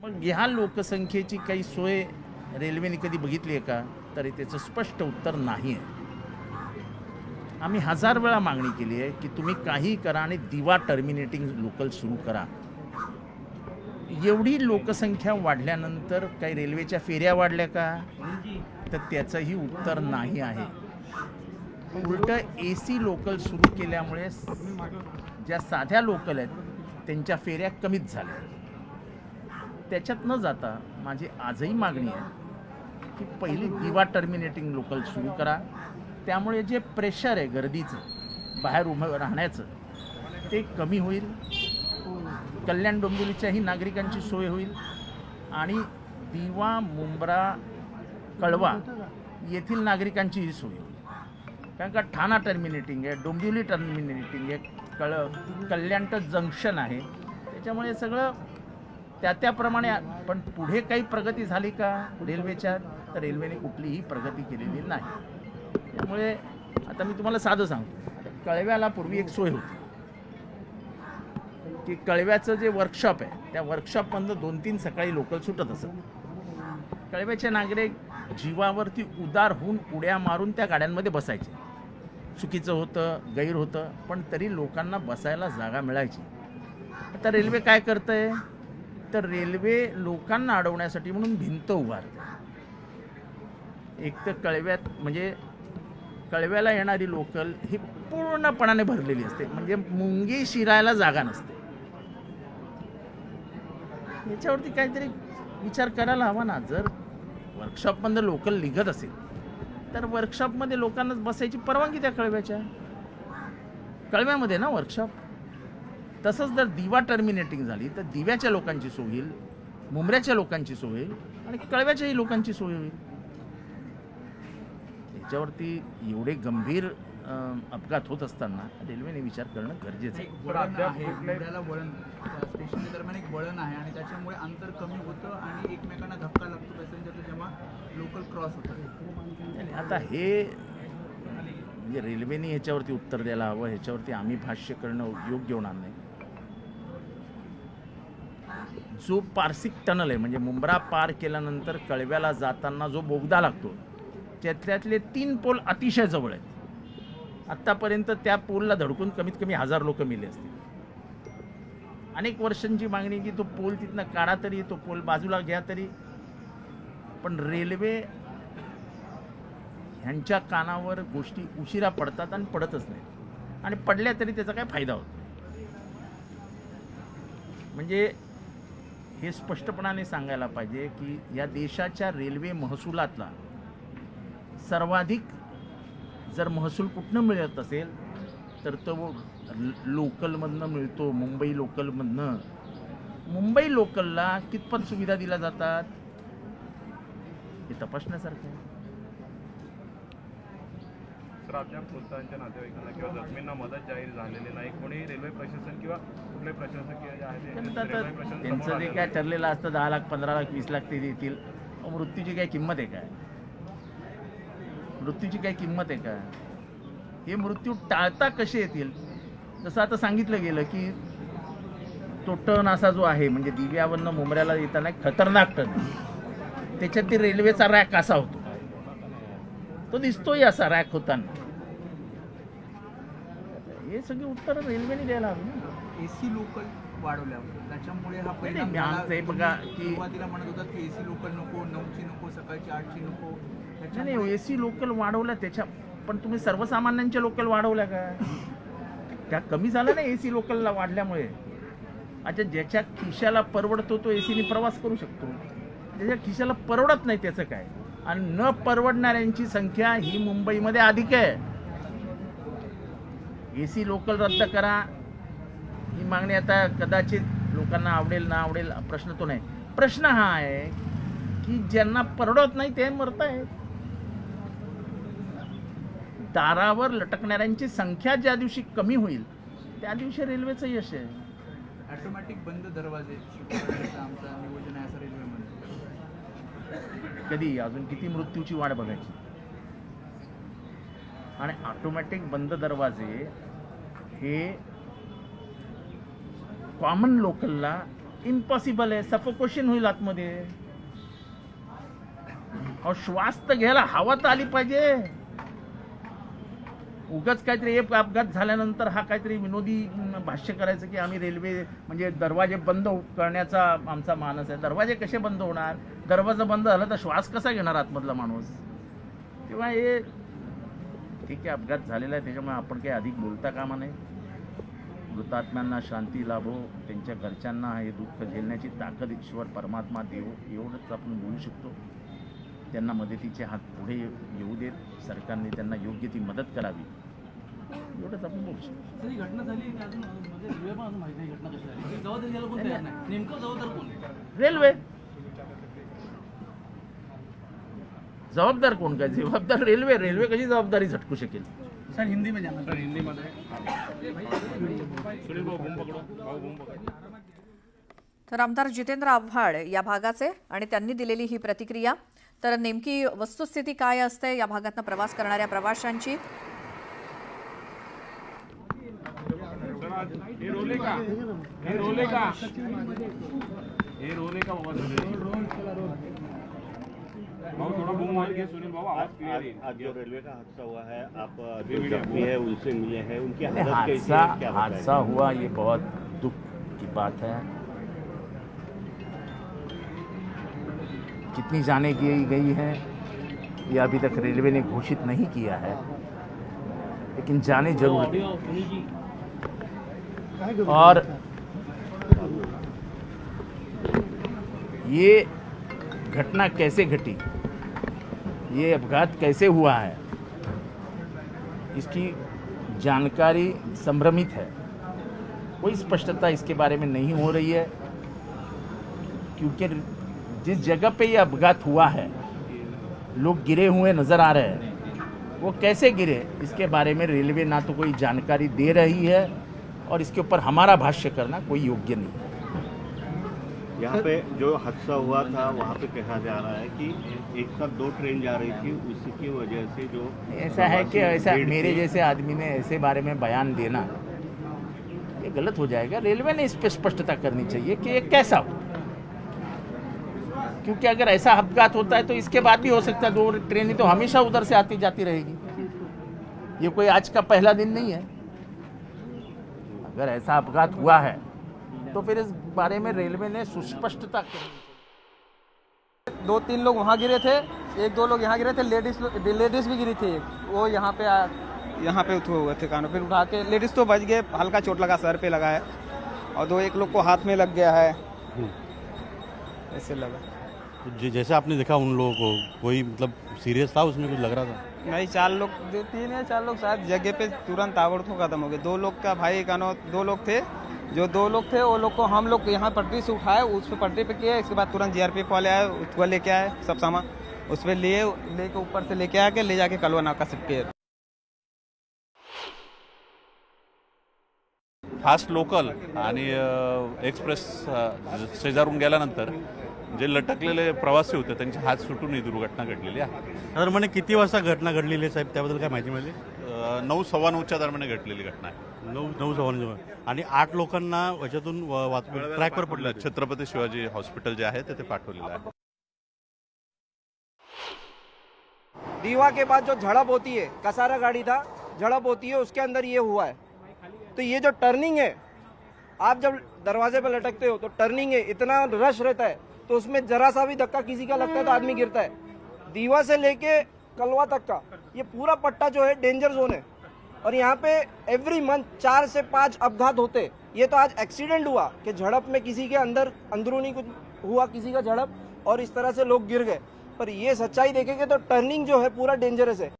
मग ह्या लोकसंख्येची काही सोय रेल्वेने कधी बघितली आहे का? तर त्याचं स्पष्ट उत्तर नाही आहे. आम्ही हजार वेळा मागणी केली आहे की तुम्ही काही करा आणि दिवा टर्मिनेटिंग लोकल सुरू करा. एवढी लोकसंख्या वाढल्यानंतर काही रेल्वेच्या फेऱ्या वाढल्या का? तर त्याचंही उत्तर नाही आहे. उलटं AC लोकल सुरू केल्यामुळे ज्या साध्या लोकल आहेत त्यांच्या फेऱ्या कमीच झाल्या. त्याच्यात न जाता माझी आजही मागणी आहे की पहिली दिवा टर्मिनेटिंग लोकल सुरू करा. त्यामुळे जे प्रेशर आहे गर्दीचं बाहेर उभं राहण्याचं ते कमी होईल. कल्याण डोंबिवलीच्याही नागरिकांची सोय होईल आणि दिवा मुंब्रा कळवा येथील नागरिकांचीही सोय होईल. कारण का ठाणा टर्मिनेटिंग आहे, डोंबिवली टर्मिनेटिंग आहे, कल्याण तर जंक्शन आहे. त्याच्यामुळे सगळं त्याप्रमाणे. पण पुढे काही प्रगती झाली का रेल्वेच्या? तर रेल्वेने कुठलीही प्रगती केलेली नाही. त्यामुळे आता मी तुम्हाला साधं सांगतो. कळव्याला पूर्वी एक सोय होती की कळव्याचं जे वर्कशॉप आहे त्या वर्कशॉपमधनं 2-3 सकाळी लोकल सुटत असत. कळव्याचे नागरिक जीवावरती उदार होऊन उड्या मारून त्या गाड्यांमध्ये बसायचे. चुकीचं होतं, गैर होतं, पण तरी लोकांना बसायला जागा मिळायची. आता रेल्वे काय करतंय? तर रेल्वे लोकांना अडवण्यासाठी म्हणून भिंत उभारते. एक तर कळव्यात म्हणजे कळव्याला येणारी लोकल ही पूर्णपणाने भरलेली असते, म्हणजे मुंगी शिरायला जागा नसते. याच्यावरती काहीतरी विचार करायला हवा ना. जर वर्कशॉपमध्ये लोकल निघत असेल तर वर्कशॉपमध्ये लोकांना बसायची परवानगी त्या कळव्यामध्ये ना वर्कशॉप. तसंच जर दिवा टर्मिनेटिंग झाली तर दिव्याच्या लोकांची सोय होईल, मुंब्र्याच्या लोकांची सोय होईल आणि कळव्याच्याही लोकांची सोय होईल. याच्यावरती एवढे गंभीर अपघात होत असताना रेल्वेने विचार करणं गरजेचं आहे. स्टेशन दरम्यान एक वळण आहे आणि त्याच्यामुळे अंतर कमी होतं आणि एकमेकांना धक्का लागतो पॅसेंजरचा जेव्हा लोकल क्रॉस होतं. आता हे म्हणजे रेल्वेने ह्याच्यावरती उत्तर द्यायला हवं. ह्याच्यावरती आम्ही भाष्य करणं योग्य होणार नाही. जो पारसिक टनल आहे म्हणजे मुंब्रा पार केल्यानंतर कळव्याला जाताना जो बोगदा लागतो त्यातले 3 पोल अतिशय जवळ आहेत. आत्तापर्यंत त्या पोलला धडकून कमीत कमी 1000 लोक मेले असतील. अनेक वर्षांची मागणी की तो पोल तिथनं काढा तरी, तो पोल बाजूला घ्या तरी. पण रेल्वे ह्यांच्या कानावर गोष्टी उशिरा पडतात आणि पडतच नाहीत, आणि पडल्या तरी त्याचा काय फायदा होतो. म्हणजे हे स्पष्टपणाने सांगायला पाहिजे की या देशाच्या रेल्वे महसुलातला सर्वाधिक जर महसूल कुठनं मिळत असेल तर तो लोकलमधनं मिळतो, मुंबई लोकलमधनं. मुंबई लोकलला कितपत सुविधा दिल्या जातात हे तपासण्यासारखं आहे. तर अद्याप मृतांच्या नातेवाईकांना किंवा जखमींना मदत जाहीर झालेली नाही. कोणी रेल्वे प्रशासन किंवा कुठले प्रशासकीय जे आहे त्यांचं जे काय ठरलेलं असतं 10 लाख 15 लाख 20 लाख ते देतील. मृत्यूची काय किंमत आहे काय? मृत्यूची काय किंमत आहे का? हे मृत्यू टाळता कसे येतील? जसं आता सांगितलं गेलं की तो टर्न असा जो आहे म्हणजे दिव्यावरनं मुंब्र्याला येताना खतरनाक टर्न, त्याच्यात ती रेल्वेचा रॅक असा होतो, तो दिसतोय असा रॅक होताना. हे सगळी उत्तर रेल्वेने द्यायला हवी ना. AC लोकल वाढवल्यावर त्याच्यामुळे हा परिणाम आमचं हे बघा की सुरुवातीला म्हणत होतात की AC लोकल नको, 9ची नको, सकाळची 8ची नको. नाही, AC लोकल वाढवल्या त्याच्या, पण तुम्ही सर्वसामान्यांच्या लोकल वाढवल्या का? त्या कमी झाल्या ना AC लोकलला वाढल्यामुळे. अच्छा, ज्याच्या खिशाला परवडतो तो ACने प्रवास करू शकतो, ज्याच्या खिशाला परवडत नाही त्याचं काय? आणि न परवडणाऱ्यांची संख्या ही मुंबईमध्ये अधिक आहे. AC लोकल रद्द करा ही मागणी आता कदाचित लोकांना आवडेल ना आवडेल प्रश्न तो नाही. प्रश्न हा आहे की ज्यांना परवडत नाही ते मरत आहेत. दारावर लटकणाऱ्यांची संख्या ज्या दिवशी कमी होईल त्या दिवशी रेल्वेचं यश आहे. ऑटोमॅटिक बंद दरवाजे आमचं नियोजन आहे असं रेल्वेमध्ये. कधी अजून किती मृत्यूची वाट बघायची? आणि ऑटोमॅटिक बंद दरवाजे हे कॉमन लोकलला इम्पॉसिबल आहे, सफोकेशन होईल आतमध्ये. अहो श्वास तर घ्यायला हवा तर आली पाहिजे. उगाच काहीतरी एक अपघात झाल्यानंतर हा काहीतरी विनोदी भाष्य करायचं की आम्ही रेल्वे म्हणजे दरवाजे बंद करण्याचा आमचा मानस आहे. दरवाजे कसे बंद होणार? दरवाजा बंद झाला तर श्वास कसा घेणार आतमधला माणूस? तेव्हा हे ठीक आहे, अपघात झालेला आहे, त्याच्यामुळे आपण काही अधिक बोलता कामा नये. मृतात्म्यांना शांती लाभो, त्यांच्या घरच्यांना हे दुःख झेलण्याची ताकद ईश्वर परमात्मा देव, एवढंच आपण बोलू शकतो. त्यांना मदतीचे हात पुढे येऊ देत, सरकारने त्यांना योग्य ती मदत करावी, एवढंच आपण बोलू शकतो. ही घटना झाली की अजून म्हणजे रेल्वे पण अजून माहिती नाही घटना कशी झाली. जबाबदारी याला कोण तयार नाही. नेमकं जबाबदार कोण आहे? रेल्वे. जबाबदार कोण? काय जबाबदार रेल्वे. रेल्वे कशी जबाबदारी झटकू शकेल? सर हिंदी में जाना सर हिंदीमध्ये सुनील भाऊ बूम पकडो, भाऊ बूम पकडो. तर आमदार जितेंद्र आव्हाड या भागाचे आणि त्यांनी दिलेली ही प्रतिक्रिया. तर नेमकी वस्तुस्थिती काय असते या भागातनं प्रवास करणाऱ्या प्रवाशांची? हे रोले का बाबा भाऊ थोड़ा बूम मार के सुनील बाबू आवाज क्लियर है. आज जो रेलवे का हादसा हुआ है, आप जो जख्मी है उनसे मिले हैं, उनकी हालत कैसी है, क्या बताएं? हादसा हुआ, ये बहुत दुख की बात है. कितनी जाने की गई है ये अभी तक रेलवे ने घोषित नहीं किया है, लेकिन जाने जरूर है. और ये घटना कैसे घटी, ये अपघात कैसे हुआ है, इसकी जानकारी संभ्रमित है. कोई स्पष्टता इसके बारे में नहीं हो रही है, क्योंकि जिस जगह पे ये अपघात हुआ है लोग गिरे हुए नज़र आ रहे हैं. वो कैसे गिरे इसके बारे में रेलवे ना तो कोई जानकारी दे रही है, और इसके ऊपर हमारा भाष्य करना कोई योग्य नहीं है. यहाँ पे जो हादसा हुआ था वहाँ पे कहा जा रहा है कि एक साथ 2 ट्रेन जा रही थी, उसकी वजह से जो ऐसा है कि ऐसा मेरे जैसे आदमी ने ऐसे बारे में बयान देना ये गलत हो जाएगा. रेलवे ने इस पर स्पष्टता करनी चाहिए कि ये कैसा हो, क्योंकि अगर ऐसा अपघात होता है तो इसके बाद भी हो सकता है. 2 ट्रेनें तो हमेशा उधर से आती जाती रहेगी, ये कोई आज का पहला दिन नहीं है. अगर ऐसा अपघात हुआ है तो फिर इस बारे में रेलवे ने सुस्पष्टता करनी. 2-3 लोग वहाँ गिरे थे, 1-2 लोग यहाँ गिरे थे. लेडीज भी गिरी थी, वो यहाँ पे हुए थे कानों. फिर उठा के लेडीज तो बच गए, हल्का चोट लगा, सर पे लगा है, और 2-1 लोग को हाथ में लग गया है, ऐसे लगा. जैसे आपने देखा उन लोगों को कोई मतलब सीरियस था उसमें, कुछ लग रहा था? नहीं, 4 लोग, 3 या 4 लोग शायद जगह पे तुरंत ताबड़तोड़ खत्म हो गए. 2 लोग का भाई कानो 2 लोग थे, जो 2 लोग थे वो लोग को हम लोग यहाँ पटरी से उठाए, उस पर पटरी पे किए. इसके बाद तुरंत जीआरपीएफ वाले आए, उसको लेके आए, सब सामान उस पर लेके ऊपर से लेके आके ले जाके कलवा नाका सिपके. फास्ट लोकल आणि एक्सप्रेस शेजारून गेल्यानंतर जे लटकलेले प्रवासी होते त्यांचे हात सुटून ही दुर्घटना घडलेली आहे. साधारणपणे किती वाजता घटना घडलेली आहे साहेब, त्याबद्दल काय माहिती मिळाली? 9:15 दरम्यान घडलेली घटना आहे. 9:15 आणि 8 लोकांना याच्यातून ट्रॅकवर पडलं. छत्रपती शिवाजी हॉस्पिटल जे आहे ते पाठवलेलं आहे. दीवा के बाद जो झड़प होती है, कसारा गाड़ी था, झड़प होती है, उसके अंदर ये हुआ है. तो ये जो टर्निंग है, आप जब दरवाजे पे लटकते हो तो टर्निंग है, इतना रश रहता है, तो उसमें जरा सा भी धक्का किसी का लगता है तो आदमी गिरता है. दीवा से लेके कलवा तक का ये पूरा पट्टा जो है डेंजर जोन है, और यहाँ पे एवरी मंथ 4 से 5 अपघात होते. ये तो आज एक्सीडेंट हुआ कि झड़प में किसी के अंदरूनी कुछ हुआ, किसी का झड़प, और इस तरह से लोग गिर गए. पर ये सच्चाई देखेंगे तो टर्निंग जो है पूरा डेंजरस है.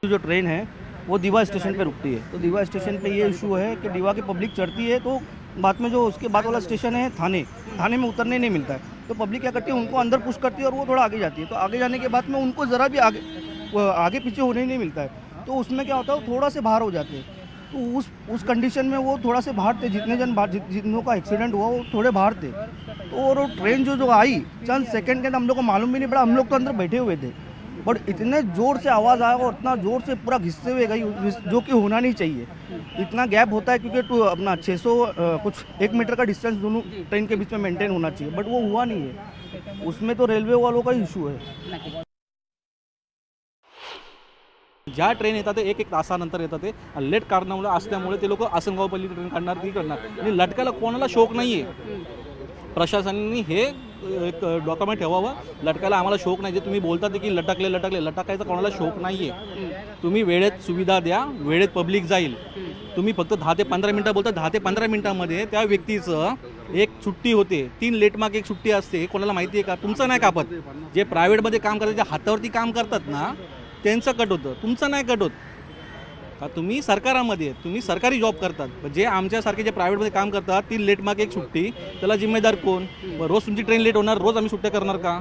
जो ट्रेन है वो दीवा स्टेशन पे रुकती है, तो दीवा स्टेशन पे ये इशू है कि दीवा की पब्लिक चढ़ती है, तो बाद में जो उसके बाद वाला स्टेशन है थाने में उतरने नहीं मिलता है. तो पब्लिक क्या करती है, उनको अंदर पुश करती है और वो थोड़ा आगे जाती है. तो आगे जाने के बाद में उनको ज़रा भी आगे पीछे होने ही नहीं मिलता है. तो उसमें क्या होता है, वो थोड़ा से बाहर हो जाते हैं. तो उस कंडीशन में वो थोड़ा से बाहर थे. जितनों का एक्सीडेंट हुआ वो थोड़े बाहर थे. तो और वो ट्रेन जो आई चंद सेकंड के अंदर हम लोग को मालूम भी नहीं पड़ा. हम लोग तो अंदर बैठे हुए थे, बट इतने ज़ोर से आवाज़ आया और इतना ज़ोर से पूरा घिसते हुए गई, जो कि होना नहीं चाहिए। इतना गैप होता है क्योंकि अपना 600 कुछ 1 मीटर का डिस्टेंस दोनों ट्रेन के बीच में मेंटेन होना चाहिए, बट वो हुआ नहीं है। उसमें तो रेल्वे वालों का इशू है। ज्या ट्रेन येतात ते एक तासानंतर येतात ते लेट कारणामुळे असल्यामुळे ते लोक आसनगावपल्ली ट्रेन काढणार ती करणार आणि लटकायला कोणाला शौक नाही आहे। प्रशासनाने हे एक डॉक्युमेंट ठेवावं, लटकायला आम्हाला शौक नाही। जे तुम्ही बोलतात की लटकायचा कोणाला शौक नाही आहे। तुम्ही वेळेत सुविधा द्या, वेळेत पब्लिक जाईल। तुम्ही फक्त 10 ते 15 मिनिटं बोलता, 10 ते 15 मिनिटांमध्ये त्या व्यक्तीचं एक सुट्टी होते, 3 लेट मार्क एक सुट्टी असते। कोणाला माहिती आहे का? तुमचं नाही कापत। जे प्रायव्हेटमध्ये काम करतात, जे हातावरती काम करतात ना, त्यांचं कट होतं, तुमचं नाही कट होत का? तुम्ही सरकारामध्ये, तुम्ही सरकारी जॉब करतात। जे आमच्यासारखे जे प्रायव्हेटमध्ये काम करतात, 3 लेट मार्क एक सुट्टी, त्याला जिम्मेदार कोण? रोज तुमची ट्रेन लेट होणार, रोज आम्ही सुट्ट्या करणार का?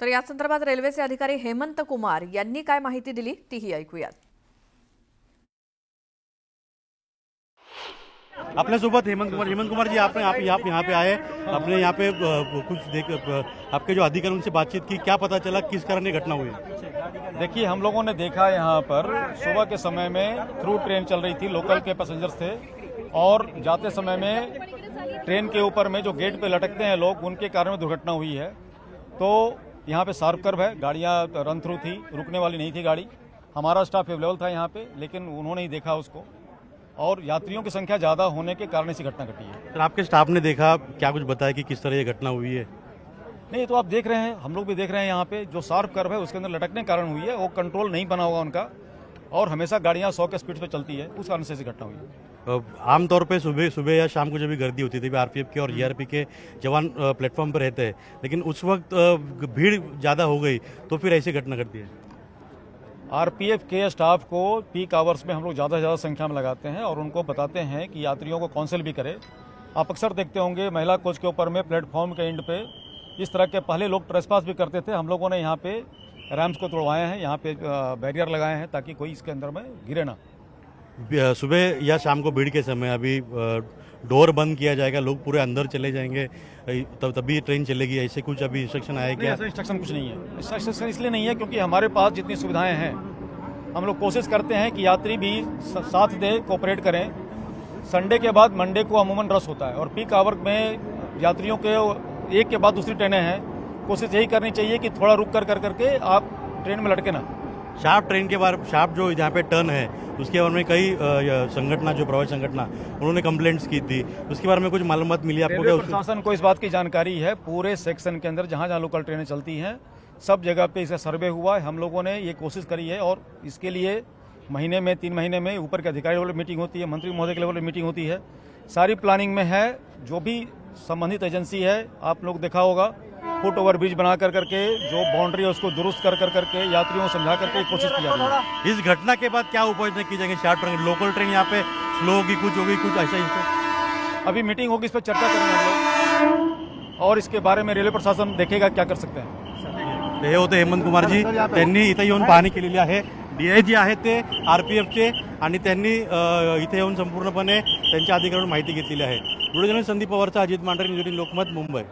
तर या संदर्भात रेल्वेचे अधिकारी हेमंत कुमार यांनी काय माहिती दिली तीही ऐकूयात। अपने सोबत हेमंत कुमार जी, आपने आप यहाँ पे आए, अपने यहाँ पे आपके जो अधिकारी उनसे बातचीत की, क्या पता चला किस कारण ये घटना हुई? देखिए, हम लोगों ने देखा यहाँ पर सुबह के समय में थ्रू ट्रेन चल रही थी, लोकल के पैसेंजर्स थे, और जाते समय में ट्रेन के ऊपर में जो गेट पे लटकते हैं लोग, उनके कारण दुर्घटना हुई है। तो यहाँ पे शार्प कर्व है, गाड़ियाँ रन थ्रू थी, रुकने वाली नहीं थी गाड़ी। हमारा स्टाफ अवेलेबल था यहाँ पे, लेकिन उन्होंने ही देखा उसको, और यात्रियों की संख्या ज़्यादा होने के कारण ऐसी घटना घटी है। सर, आपके स्टाफ ने देखा, क्या कुछ बताया कि किस तरह ये घटना हुई है? नहीं, तो आप देख रहे हैं, हम लोग भी देख रहे हैं, यहाँ पे जो शार्प कर्व है उसके अंदर लटकने के कारण हुई है। वो कंट्रोल नहीं बना हुआ उनका, और हमेशा गाड़ियाँ 100 के स्पीड पे चलती है, उस कारण से ऐसी घटना हुई है। आमतौर पे सुबह या शाम को जब भी गर्दी होती थी, आरपीएफ के और जीआरपी के जवान प्लेटफॉर्म पर रहते हैं, लेकिन उस वक्त भीड़ ज़्यादा हो गई तो फिर ऐसी घटना घटती है। आरपीएफ के स्टाफ को पीक आवर्स में हम लोग ज़्यादा से ज़्यादा संख्या में लगाते हैं और उनको बताते हैं कि यात्रियों को काउंसिल भी करें। आप अक्सर देखते होंगे महिला कोच के ऊपर में प्लेटफॉर्म के एंड पे इस तरह के पहले लोग ट्रेसपास भी करते थे। हम लोगों ने यहाँ पे रैम्स को तोड़वाए हैं, यहाँ पे बैरियर लगाए हैं ताकि कोई इसके अंदर में गिरे ना। सुबह या शाम को भीड़ के समय अभी डोर बंद किया जाएगा, लोग पूरे अंदर चले जाएंगे, तभी ट्रेन चलेगी, ऐसे कुछ अभी इंस्ट्रक्शन आया क्या? ऐसा इंस्ट्रक्शन कुछ नहीं है। इंस्ट्रक्शन इसलिए नहीं है क्योंकि हमारे पास जितनी सुविधाएं हैं, हम लोग कोशिश करते हैं कि यात्री भी साथ दे, कोऑपरेट करें। संडे के बाद मंडे को अमूमन रश होता है और पीक आवर में यात्रियों के एक के बाद दूसरी ट्रेनें हैं। कोशिश यही करनी चाहिए कि थोड़ा रुक कर करके आप ट्रेन में लटके ना। शार्प ट्रेन के बारे, शार्प जो यहाँ पे टर्न है उसके बारे में कई संगठना, जो प्रवासी संगठना, उन्होंने कंप्लेंट्स की थी, उसके बारे में कुछ मालूमात मिली आपको क्या? प्रशासन को इस बात की जानकारी है, पूरे सेक्शन के अंदर जहाँ जहाँ लोकल ट्रेनें चलती हैं सब जगह पे इसका सर्वे हुआ है। हम लोगों ने ये कोशिश करी है और इसके लिए महीने में 3 महीने में ऊपर के अधिकारी लेवल मीटिंग होती है, मंत्री महोदय के लेवल मीटिंग होती है, सारी प्लानिंग में है। जो भी संबंधित एजेंसी है, आप लोग देखा होगा, फुट ओवर ब्रिज बना करके जो बाउंड्री है उसको दुरुस्त करके यात्रियों को समझा करके कोशिश की जा रही है। इस घटना के बाद क्या उपाय की जाएंगे? शार्प ट्रेन, लोकल ट्रेन यहाँ पे स्लो होगी, कुछ होगी, कुछ ऐसा? अभी मीटिंग होगी, इस पर चर्चा करेंगे हम लोग और इसके बारे में रेलवे प्रशासन देखेगा क्या कर सकते हैं। हे होते हेमंत कुमार जी, त्यांनी इथे येऊन पाहणी केलेली आहे। DIG आहेत ते RPFचे आणि त्यांनी इथे येऊन संपूर्णपणे त्यांच्या अधिकाऱ्यांकडून माहिती घेतलेली आहे। व्हिडिओ जर्नलिस्ट संदीप पवारचा, अजित मांढरे, न्यूज 18 लोकमत, मुंबई।